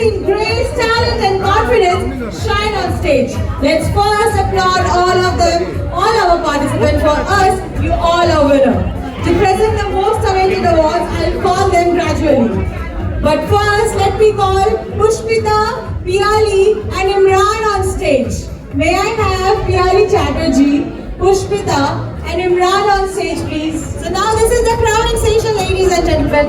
seen grace, talent and confidence shine on stage. Let's first applaud all of them, all our participants. For us, you all are winners. To present the most awaited awards, I'll call them gradually. But first, let me call Pushpita, Piyali and Imran on stage. May I have Piyali Chatterjee, Pushpita and Imran on stage, please. So now this is the crowning session, ladies and gentlemen.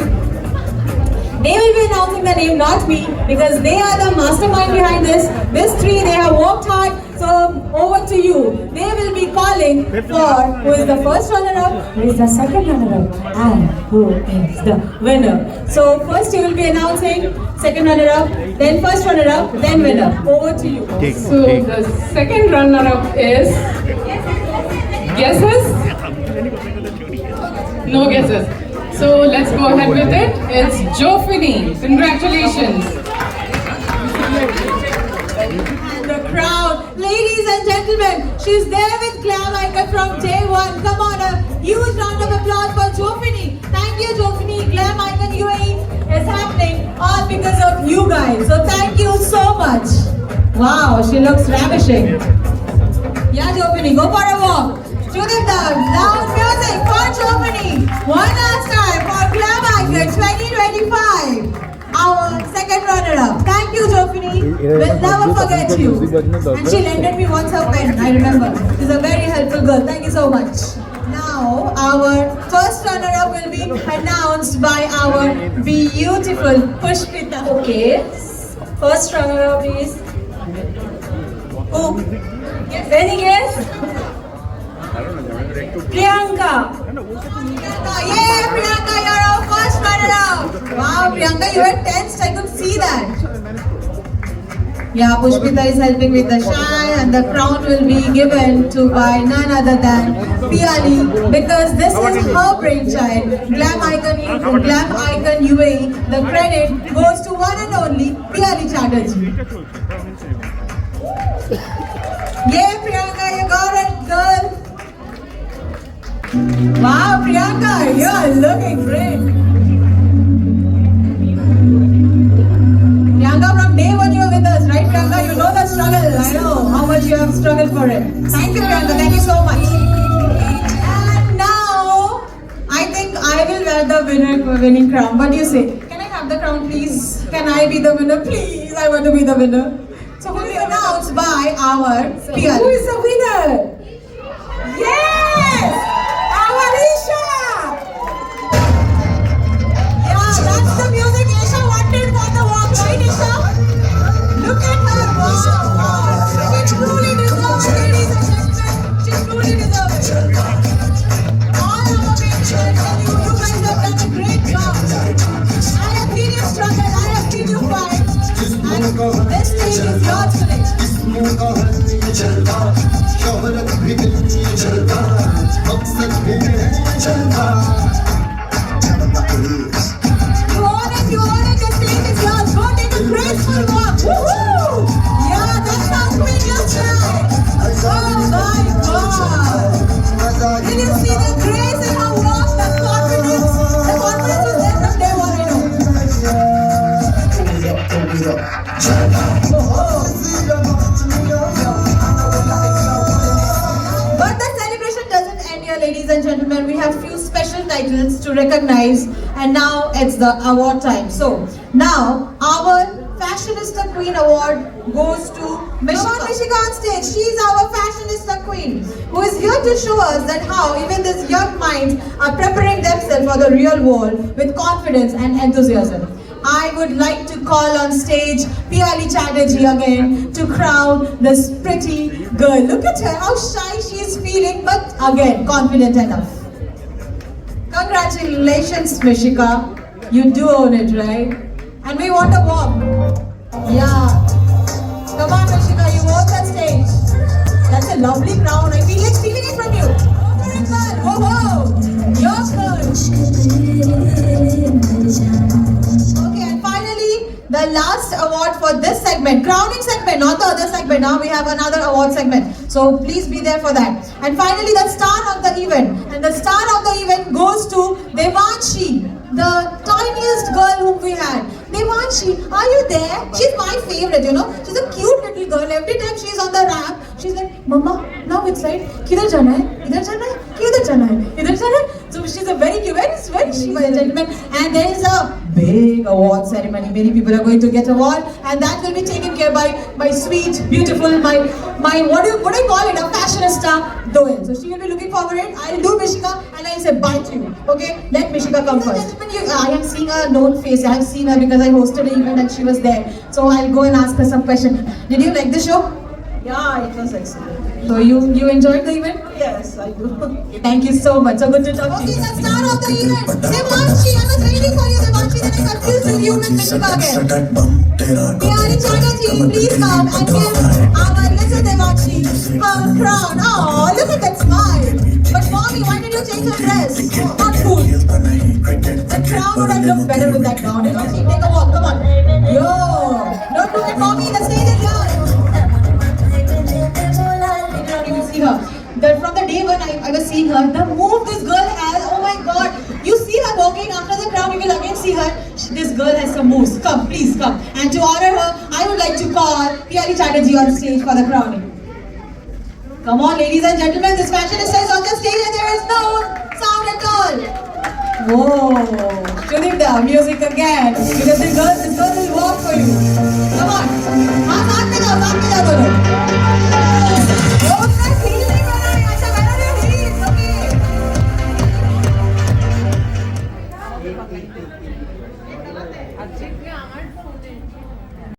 They will be announcing the name, not me, because they are the mastermind behind this. These three, they have worked hard. So over to you. They will be calling for who is the first runner-up, who is the second runner-up, and who is the winner. So first you will be announcing second runner-up, then first runner-up, then winner. Over to you. So the second runner-up is guesses? No guesses. So let's go ahead with it. It's Jofini. Congratulations. And the crowd, ladies and gentlemen, she's there with Glam Icon from day one. Come on, a huge round of applause for Jofini. Thank you, Jofini. Glam Icon UAE is happening all because of you guys. So thank you so much. Wow, she looks ravishing. Yeah, Jofini, go for a walk. To the down, loud music for Jofini. One last time for Glam Icon 2025. Our second runner-up. Thank you, Jofini. We'll never forget you. And she lended me once her pen, I remember. She's a very helpful girl. Thank you so much. Now, our first runner-up will be announced by our beautiful Pushpita. Okay. First runner-up is... Who? Yes. Any guess? Priyanka. Yay, Priyanka, you're our first runner-up. Wow, Priyanka, you were tensed. I could see that. Yeah, Pushpita is helping with the shine, and the crown will be given to by none other than Piyali, because this is her brainchild. Glam Icon UAE. The credit goes to one and only Piyali Chatterjee. Yay, Priyanka, you got it, girl. Wow, Priyanka, you are looking great. Priyanka, from day one you are with us, right, Priyanka? You know the struggle. I know how much you have struggled for it. Thank you, Priyanka. Thank you so much. And now, I think I will wear the winning crown. What do you say? Can I have the crown, please? Can I be the winner, please? I want to be the winner. So, who will be announced by our Piyali. Who is the winner? Yes! Isha! Yeah, that's the music Isha wanted for the walk, right, Isha? Look at her, wow! She truly deserves it, ladies and gentlemen. She truly deserves it. All our babies, I tell you, you guys have done a great job. I have seen you struggle, I have seen you fight. And this stage is yours today. You own it, the stage is yours. Go take a graceful walk. Woohoo! Yeah, that's how queen looks like. Oh my God. Did you see the grace in her walk, the confidence? The confidence was there from day one, I know. But the celebration doesn't end here, ladies and gentlemen. We have few special titles to recognize, and now it's the award time. So now our Fashionista Queen Award goes to Mishika. Mishika on stage. She's our Fashionista Queen, who is here to show us that how even these young minds are preparing themselves for the real world with confidence and enthusiasm. I would like to call on stage Piyali Chatterjee again to crown this pretty girl. Look at her, how shy she is feeling, but again, confident enough. Congratulations, Mishika. You do own it, right? And we want a warm. Yeah. Come on, Mishika, you own the stage. That's a lovely crown. I feel like stealing it from you. Whoa, whoa. Your turn. Okay, and finally, the last award for this segment, crowning segment, not the other segment. Now we have another award segment. So please be there for that. And finally, the star of the event. And the star of the event goes to Devanshi, the tiniest girl whom we had. Devanshi, are you there? She's my favorite, you know. She's a cute little girl. Every time she's on the ramp, she's like, Mama, now it's right. Kidhar jana hai? Idhar jana hai? Kidhar jana hai? Idhar jana hai? So she's a very cute, very she, my gentleman. And there is a big award ceremony. Many people are going to get award, and that will be taken care by my sweet, beautiful, my what do I call it? A fashionista, Doel. So she will be looking forward to it. I'll do Mishika and I'll say bye to you. Okay? Let Mishika come first. I am seeing a known face. I have seen her because I hosted an event and she was there. So I'll go and ask her some question. Did you like the show? Yeah, it was excellent. So you enjoyed the event? Yes, I do. Thank you so much. So good to talk to you. Okay, the star of the event, Devanshi. I was waiting for you, Devanshi. Then I confused with you with Mishika again. Pyari Chatterjee, please come and give our little Devanshi her crown. Oh, look at that smile. But mommy, why did you change her dress? Not cool. The crown would have looked better with that gown. Devanshi, take a walk. Come on. Yo, don't look at mommy. The stage is yours. You see her. From the day when I was seeing her, the move this girl has, oh my god. You see her walking after the crown, you will again see her. This girl has some moves. Come, please come. And to honor her, I would like to call Pyari Chatterjee on stage for the crowning. Come on, ladies and gentlemen, this fashionista is on the stage and there is no sound at all. Whoa, Sudipta, music again. Because this girl will walk for you.